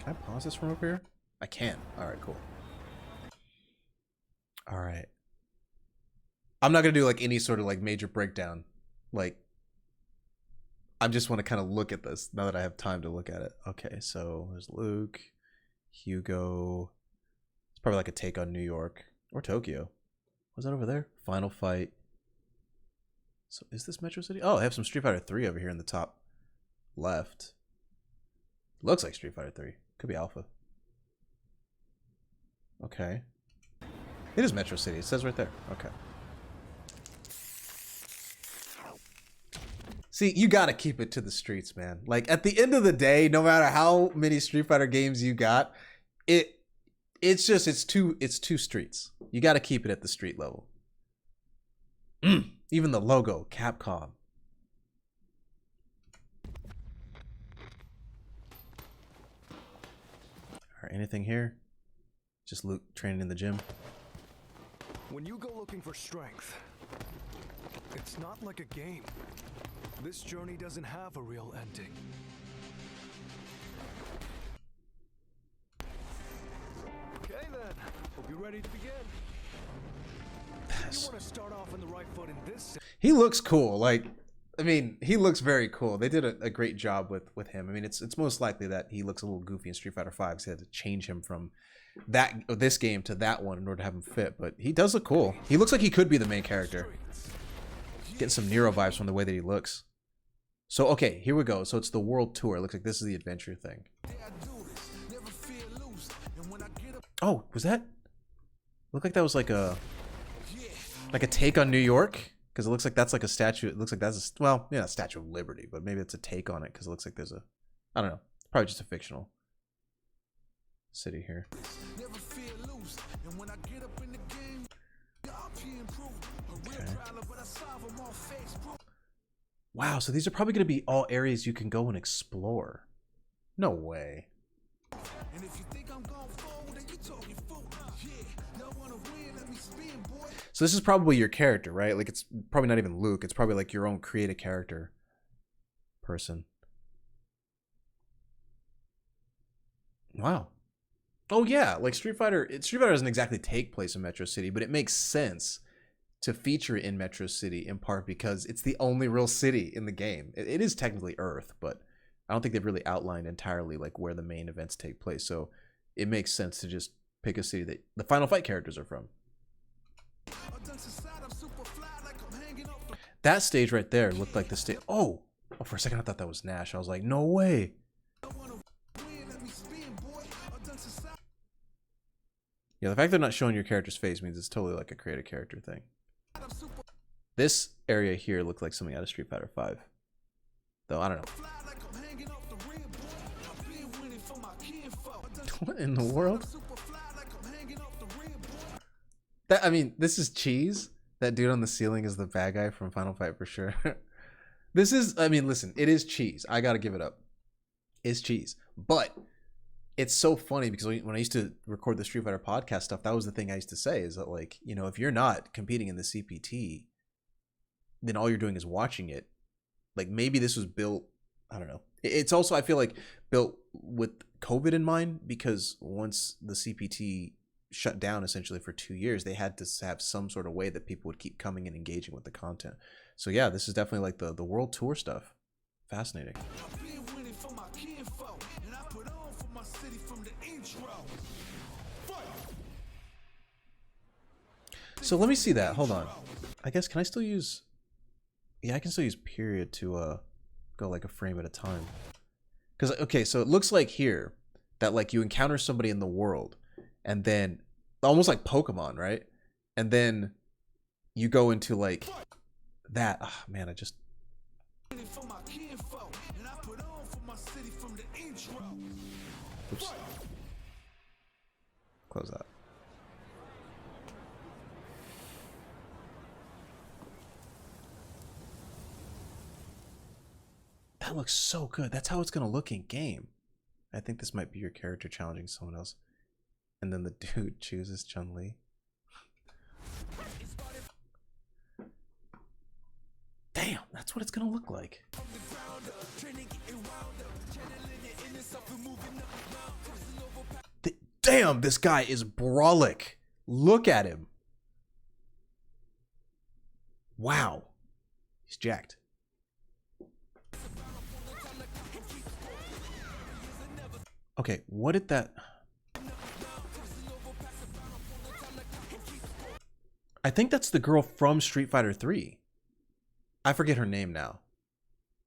Can I pause this from over here? I can. Alright, cool. Alright. I'm not gonna do like any sort of like major breakdown. Like, I just want to kind of look at this now that I have time to look at it. Okay, so there's Luke, Hugo. It's probably like a take on New York or Tokyo. Was that over there? Final fight. So is this Metro City? Oh, I have some Street Fighter 3 over here in the top left. Looks like Street Fighter 3. Could be Alpha. Okay. It is Metro City. It says right there. Okay. See, you gotta keep it to the streets, man. Like, at the end of the day, no matter how many Street Fighter games you got, it's two streets. You gotta keep it at the street level. Even the logo, Capcom. Alright, anything here? Just Luke training in the gym. When you go looking for strength, it's not like a game. This journey doesn't have a real ending. Okay then, hope you're ready to begin. You want to start off on the right foot in this. He looks cool. Like, I mean, he looks very cool. They did a great job with him. I mean, it's most likely that he looks a little goofy in Street Fighter 5 because they had to change him from this game to that one in order to have him fit. But he does look cool. He looks like he could be the main character. Getting some Nero vibes from the way that he looks. So, okay, here we go. So it's the world tour. It looks like this is the adventure thing. Oh, was that? Looked like that was like a take on New York, because it looks like that's like a statue. It looks like that's a, well, yeah, Statue of Liberty, but maybe it's a take on it because it looks like there's a, I don't know, probably just a fictional city here. Okay. Wow, so these are probably going to be all areas you can go and explore. No way. So this is probably your character, right? Like, it's probably not even Luke. It's probably like your own creative character person. Wow. Oh yeah, like Street Fighter doesn't exactly take place in Metro City, but it makes sense to feature it in Metro City in part because it's the only real city in the game. It is technically Earth, but I don't think they've really outlined entirely like where the main events take place. So it makes sense to just pick a city that the Final Fight characters are from. That stage right there looked like the stage. Oh, for a second I thought that was Nash. I was like, no way. Yeah, the fact they're not showing your character's face means it's totally like a creative character thing. This area here looked like something out of Street Fighter 5. Though, I don't know. What in the world? That, I mean, this is cheese. That dude on the ceiling is the bad guy from Final Fight for sure. This is, I mean, listen, it is cheese. I gotta give it up. It's cheese. But it's so funny because when I used to record the Street Fighter podcast stuff, that was the thing I used to say is that, like, you know, if you're not competing in the CPT, then all you're doing is watching it. Like, maybe this was built, I don't know. It's also, I feel like, built with COVID in mind because once the CPT shut down essentially for 2 years, they had to have some sort of way that people would keep coming and engaging with the content. So yeah, this is definitely like the world tour stuff. Fascinating. So let me see that. Hold on. I guess, can I still use... Yeah, I can still use period to go like a frame at a time. Because, okay, so it looks like here that like you encounter somebody in the world and then almost like Pokemon, right? And then you go into like that. Oh, man, I just... Oops. Close that. That looks so good. That's how it's going to look in game. I think this might be your character challenging someone else. And then the dude chooses Chun-Li. Damn, that's what it's going to look like. Damn, this guy is brolic. Look at him. Wow. He's jacked. Okay, what did that... I think that's the girl from Street Fighter 3. I forget her name now.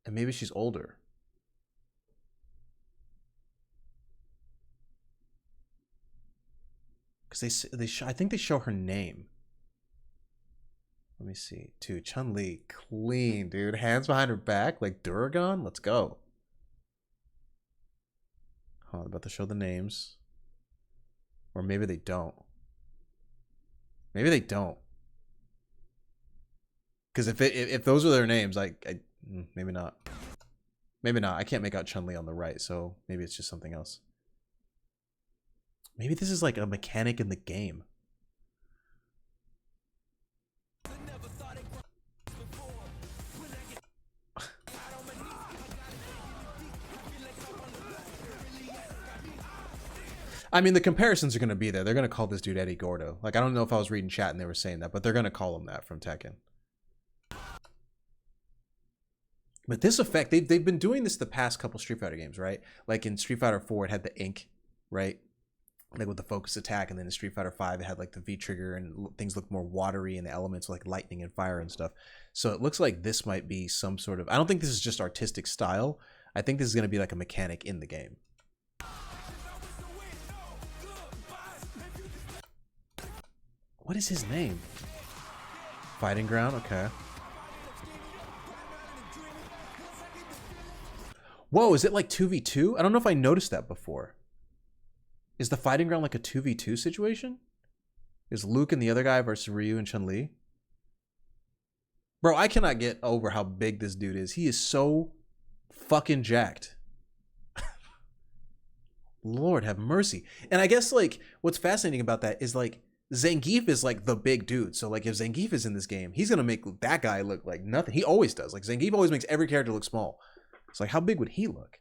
And maybe she's older. Because I think they show her name. Let me see. Dude, Chun-Li, clean, dude. Hands behind her back, like Duragon. Let's go. Oh, I'm about to show the names. Or maybe they don't. Maybe they don't. Because if those are their names, maybe not. Maybe not. I can't make out Chun-Li on the right, so maybe it's just something else. Maybe this is like a mechanic in the game. I mean, the comparisons are going to be there. They're going to call this dude Eddie Gordo. Like, I don't know if I was reading chat and they were saying that, but they're going to call him that from Tekken. But this effect, they've been doing this the past couple Street Fighter games, right? Like in Street Fighter 4, it had the ink, right? Like with the focus attack, and then in Street Fighter 5, it had like the V-trigger, and things look more watery, and the elements like lightning and fire and stuff. So it looks like this might be some sort of... I don't think this is just artistic style. I think this is going to be like a mechanic in the game. What is his name? Fighting Ground? Okay. Whoa, is it like 2v2? I don't know if I noticed that before. Is the Fighting Ground like a 2v2 situation? Is Luke and the other guy versus Ryu and Chun-Li? Bro, I cannot get over how big this dude is. He is so fucking jacked. Lord have mercy. And I guess like what's fascinating about that is like Zangief is like the big dude. So like if Zangief is in this game, he's going to make that guy look like nothing. He always does. Like Zangief always makes every character look small. It's like, how big would he look?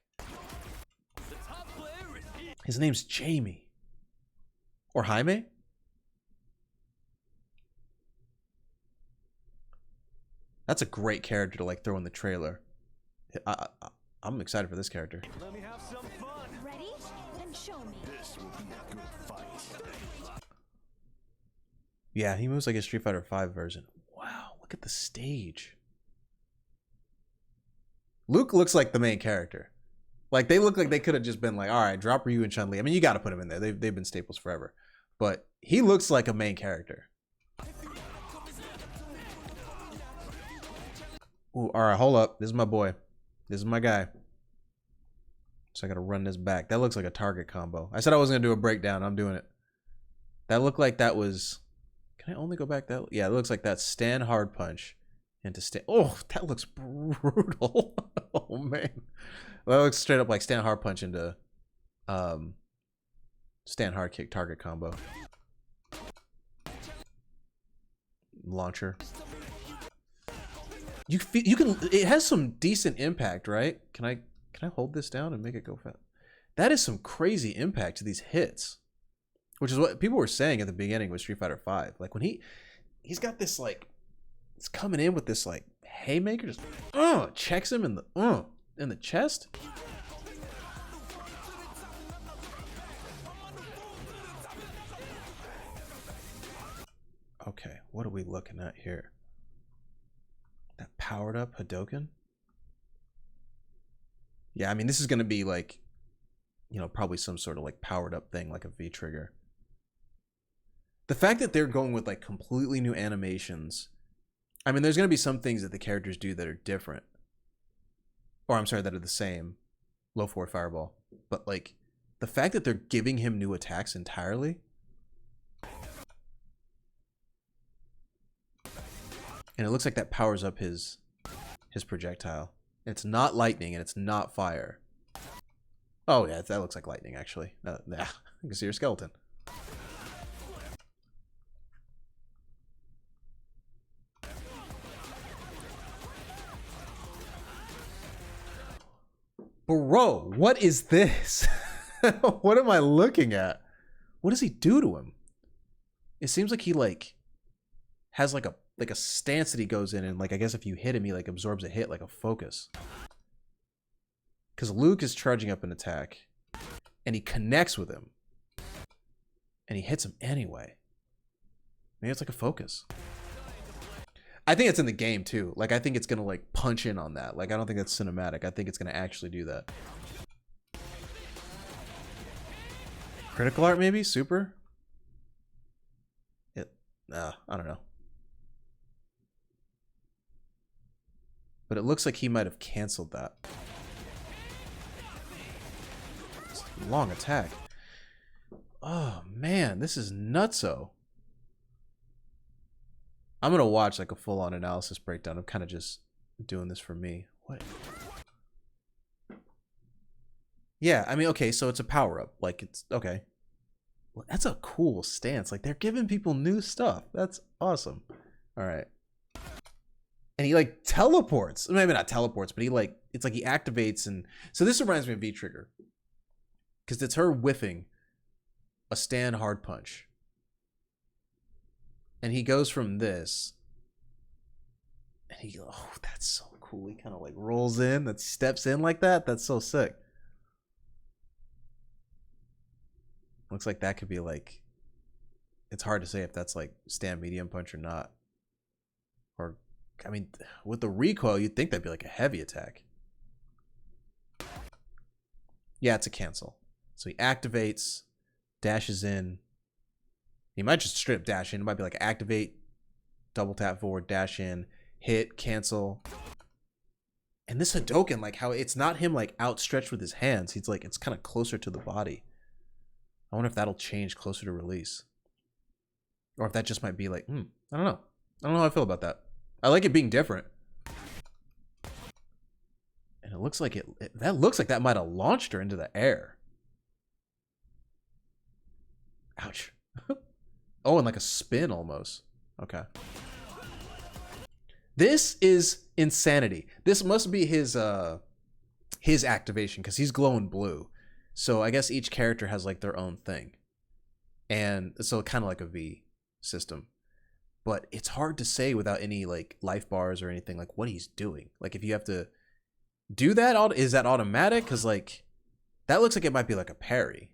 His name's Jamie. Or Jaime? That's a great character to like throw in the trailer. I'm excited for this character. Let me have some fun. Ready? Then show me. This will be a good fight. Yeah, he moves like a Street Fighter 5 version. Wow, look at the stage. Luke looks like the main character. Like, they look like they could have just been like, all right, drop Ryu and Chun-Li. I mean, you got to put him in there. They've been staples forever. But he looks like a main character. Ooh, all right, hold up. This is my boy. This is my guy. So I got to run this back. That looks like a target combo. I said I wasn't going to do a breakdown. I'm doing it. That looked like that was... Can I only go back that... Yeah, it looks like that stand hard punch. Into stand... Oh, that looks brutal. Oh, man. Well, that looks straight up like stand hard punch into stand hard kick target combo. Launcher. You can... It has some decent impact, right? Can I hold this down and make it go fast? That is some crazy impact to these hits. Which is what people were saying at the beginning with Street Fighter 5. Like when he's got this like... It's coming in with this like haymaker, just checks him in the chest. Okay, what are we looking at here? That powered up Hadouken? Yeah, I mean this is gonna be like, you know, probably some sort of like powered up thing, like a V-trigger. The fact that they're going with like completely new animations. I mean, there's going to be some things that the characters do that are different. Or, I'm sorry, that are the same. Low forward fireball. But, like, the fact that they're giving him new attacks entirely. And it looks like that powers up his projectile. It's not lightning and it's not fire. Oh, yeah, that looks like lightning, actually. Yeah, I can see your skeleton. Bro, what is this? What am I looking at? What does he do to him? It seems like he like has like a stance that he goes in, and like I guess if you hit him, he like absorbs a hit like a focus. Because Luke is charging up an attack, and he connects with him, and he hits him anyway. Maybe it's like a focus. I think it's in the game too. Like I think it's gonna like punch in on that. Like I don't think that's cinematic. I think it's gonna actually do that. Critical art maybe? Super? I don't know. But it looks like he might have canceled that. It's a long attack. Oh man, this is nutso. I'm gonna watch like a full-on analysis breakdown. I'm kind of just doing this for me. What? Yeah, I mean, okay, so it's a power-up. Like, it's okay. Well, that's a cool stance. Like, they're giving people new stuff. That's awesome. All right. And he like teleports. Maybe not teleports, but he like, it's like he activates. And so this reminds me of V-Trigger, because it's her whiffing a stand hard punch. And he goes from this, and he, oh, that's so cool. He kind of like rolls in, that steps in like that. That's so sick. Looks like that could be like, it's hard to say if that's like stand medium punch or not. Or, I mean, with the recoil, you'd think that'd be like a heavy attack. Yeah, it's a cancel. So he activates, dashes in. He might just straight up dash in. It might be like activate, double tap forward, dash in, hit, cancel. And this Hadouken, like how it's not him like outstretched with his hands. He's like, it's kind of closer to the body. I wonder if that'll change closer to release. Or if that just might be like, I don't know. I don't know how I feel about that. I like it being different. And it looks like that looks like that might have launched her into the air. Ouch. Oh, and like a spin almost. Okay. This is insanity. This must be his activation, because he's glowing blue. So I guess each character has like their own thing. And so kind of like a V system. But it's hard to say without any like life bars or anything like what he's doing. Like if you have to do that, is that automatic? Because like that looks like it might be like a parry.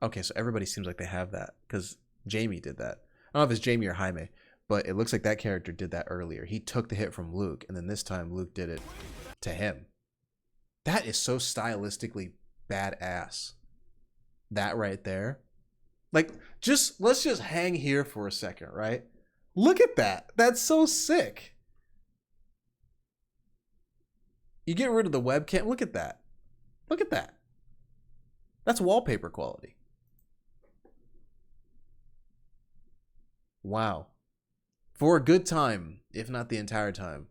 Okay, so everybody seems like they have that because Jamie did that. I don't know if it's Jamie or Jaime, but it looks like that character did that earlier. He took the hit from Luke, and then this time Luke did it to him. That is so stylistically badass. That right there. Like, let's just hang here for a second, right? Look at that. That's so sick. You get rid of the webcam. Look at that. Look at that. That's wallpaper quality. Wow. For a good time, if not the entire time,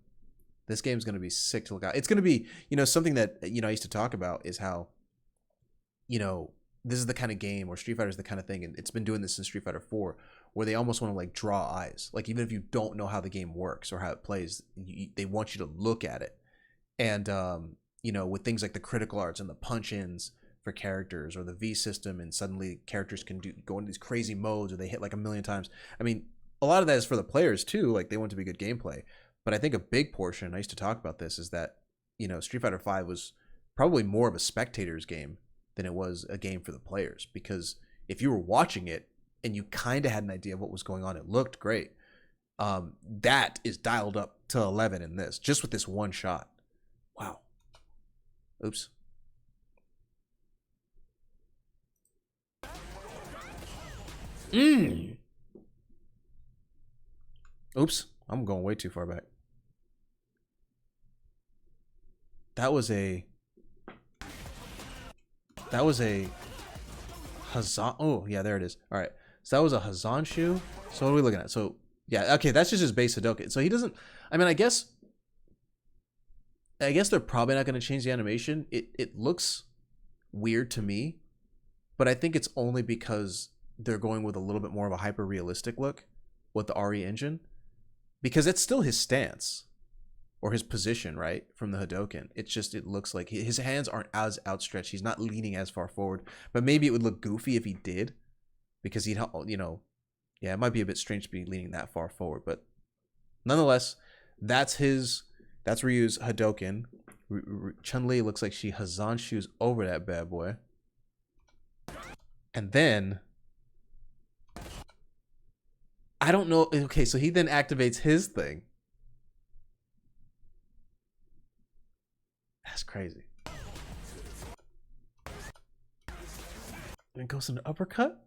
this game's going to be sick to look at. It's going to be, something that, I used to talk about is how, this is the kind of game, or Street Fighter is the kind of thing, and it's been doing this since Street Fighter 4, where they almost want to like draw eyes. Like even if you don't know how the game works or how it plays, they want you to look at it. And, with things like the critical arts and the punch-ins for characters, or the V system, and suddenly characters can go into these crazy modes, or they hit like a million times. I mean, a lot of that is for the players too. Like they want it to be good gameplay. But I think a big portion, I used to talk about this, is that, Street Fighter V was probably more of a spectator's game than it was a game for the players. Because if you were watching it and you kind of had an idea of what was going on, it looked great. That is dialed up to 11 in this, just with this one shot. Wow. Oops. Oops. I'm going way too far back. That was a Hazan. Oh, yeah, there it is. All right. So that was a Hazanshu. So what are we looking at? So, yeah, okay, that's just his base Hadouken. So he doesn't, I mean, I guess they're probably not going to change the animation. It looks weird to me, but I think it's only because they're going with a little bit more of a hyper-realistic look with the RE engine, because it's still his stance. or his position, right, from the Hadoken. It's just, it looks like his hands aren't as outstretched. He's not leaning as far forward. But maybe it would look goofy if he did, because he'd, you know, yeah, it might be a bit strange to be leaning that far forward. But nonetheless, that's Ryu's Hadoken. Chun-Li looks like she Hazanshu's over that bad boy. And then, I don't know. Okay, so he then activates his thing. That's crazy. And it goes into uppercut.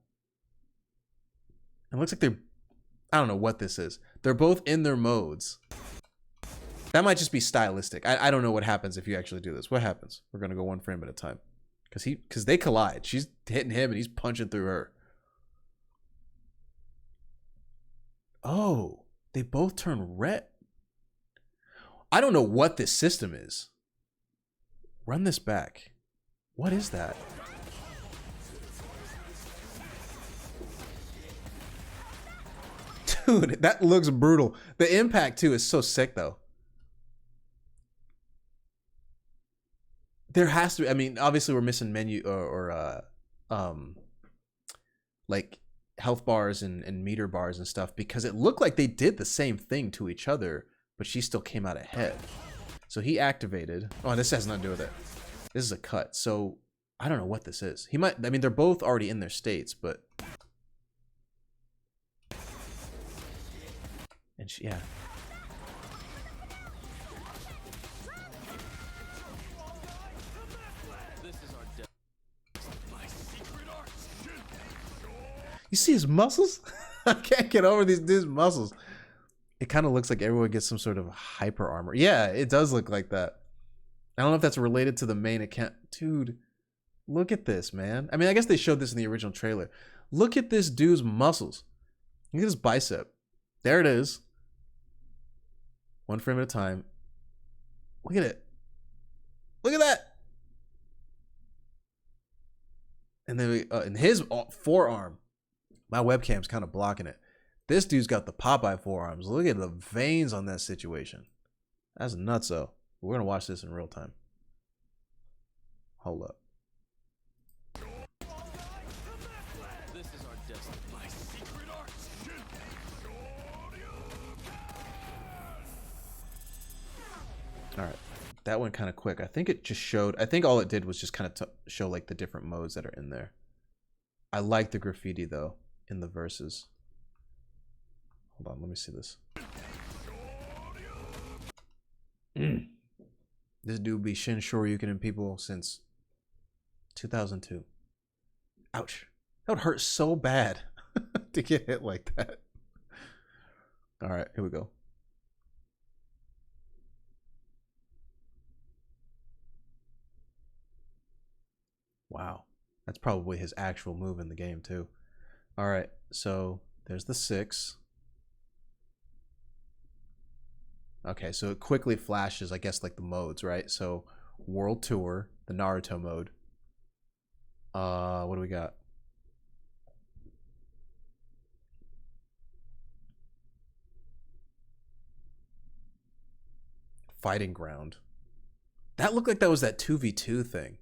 It looks like they're, I don't know what this is. They're both in their modes. That might just be stylistic. I don't know what happens if you actually do this. What happens? We're gonna go one frame at a time. Because they collide. She's hitting him and he's punching through her. Oh, they both turn red. I don't know what this system is. Run this back. What is that? Dude, that looks brutal. The impact too is so sick though. There has to be, I mean, obviously we're missing menu or like health bars and meter bars and stuff, because it looked like they did the same thing to each other, but she still came out ahead. So he activated. Oh, this has nothing to do with it. This is a cut. So I don't know what this is. He might, I mean, they're both already in their states, but. And she, yeah. You see his muscles? I can't get over these dude's muscles. It kind of looks like everyone gets some sort of hyper armor. Yeah, it does look like that. I don't know if that's related to the main account. Dude, look at this, man. I mean, I guess they showed this in the original trailer. Look at this dude's muscles. Look at his bicep. There it is. One frame at a time. Look at it. Look at that. And then in his forearm. My webcam's kind of blocking it. This dude's got the Popeye forearms. Look at the veins on that situation. That's nuts, though. We're going to watch this in real time. Hold up. This is our destiny. My secret art. All right. That went kind of quick. I think it just showed, I think all it did was just kind of show like the different modes that are in there. I like the graffiti though in the verses. Hold on, let me see this. This dude be Shin Shoryuken people since 2002. Ouch. That would hurt so bad to get hit like that. All right, here we go. Wow. That's probably his actual move in the game too. All right, so there's the 6. Okay, so it quickly flashes, I guess, like the modes, right? So World Tour, the Naruto mode. What do we got? Fighting Ground. That looked like that was that 2v2 thing.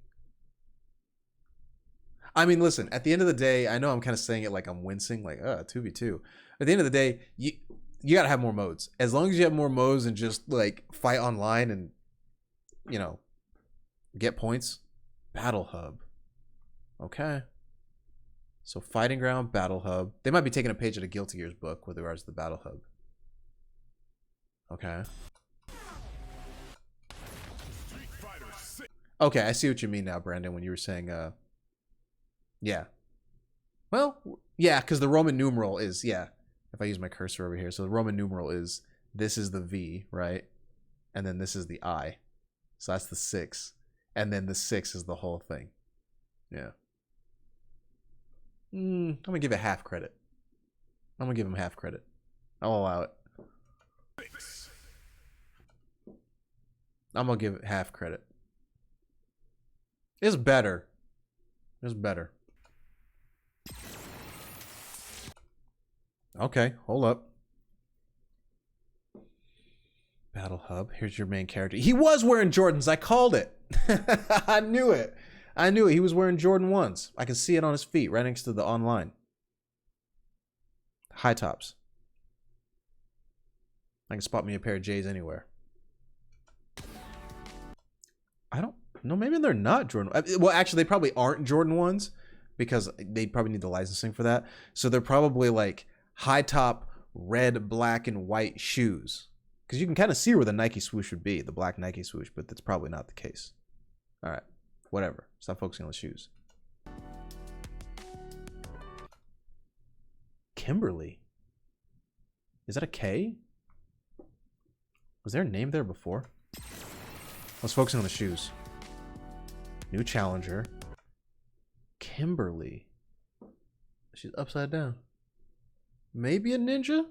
I mean, listen, at the end of the day, I know I'm kind of saying it like I'm wincing, like, 2v2. At the end of the day, you got to have more modes. As long as you have more modes and just, like, fight online and, you know, get points. Battle Hub. Okay. So, Fighting Ground, Battle Hub. They might be taking a page out of Guilty Gear's book with regards to the Battle Hub. Okay. Okay, I see what you mean now, Brandon, when you were saying, yeah. Well, yeah, because the Roman numeral is, yeah. If I use my cursor over here. So the Roman numeral is, this is the V, right? And then this is the I. So that's the 6. And then the 6 is the whole thing. Yeah. I'm going to give it half credit. I'm going to give him half credit. I'll allow it. I'm going to give it half credit. It's better. It's better. Okay, hold up. Battle Hub. Here's your main character. He was wearing Jordans. I called it. I knew it. I knew it. He was wearing Jordan 1s. I can see it on his feet right next to the online. High tops. I can spot me a pair of J's anywhere. I don't know. Maybe they're not Jordan. Well, actually, they probably aren't Jordan 1s because they probably need the licensing for that. So they're probably like high top, red, black, and white shoes. Because you can kind of see where the Nike swoosh would be, the black Nike swoosh, but that's probably not the case. All right, whatever. Stop focusing on the shoes. Kimberly. Is that a K? Was there a name there before? Let's focus on the shoes. New challenger. Kimberly. She's upside down. Maybe a ninja?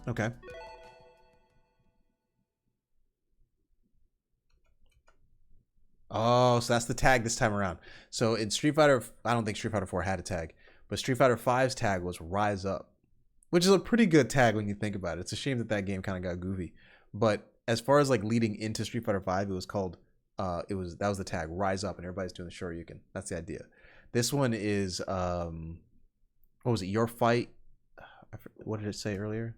Okay. Oh, so that's the tag this time around. So in Street Fighter, I don't think Street Fighter 4 had a tag, but Street Fighter 5's tag was Rise Up, which is a pretty good tag when you think about it. It's a shame that that game kind of got goofy. But as far as like leading into Street Fighter 5, it was called, that was the tag, Rise Up, and everybody's doing the Shoryuken. That's the idea. This one is, what was it? Your Fight. What did it say earlier?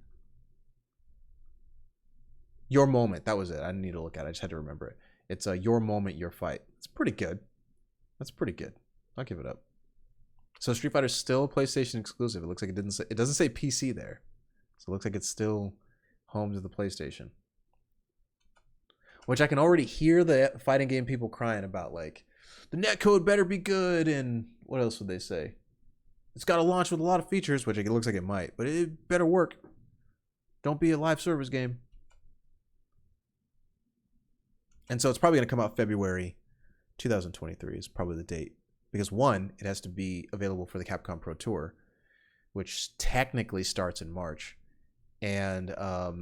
Your Moment. That was it. I didn't need to look at it. I just had to remember it. It's Your Moment, Your Fight. It's pretty good. That's pretty good. I'll give it up. So Street Fighter's still a PlayStation exclusive. It looks like it doesn't say PC there. So it looks like it's still home to the PlayStation. Which I can already hear the fighting game people crying about, like, the netcode better be good, and what else would they say? It's got to launch with a lot of features, which it looks like it might, but it better work. Don't be a live service game. And so it's probably going to come out February 2023 is probably the date. Because one, it has to be available for the Capcom Pro Tour, which technically starts in March. And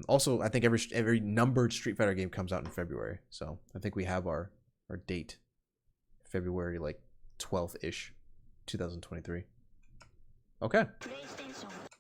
also, I think every numbered Street Fighter game comes out in February. So I think we have our date. February, like, 12th-ish, 2023. Okay.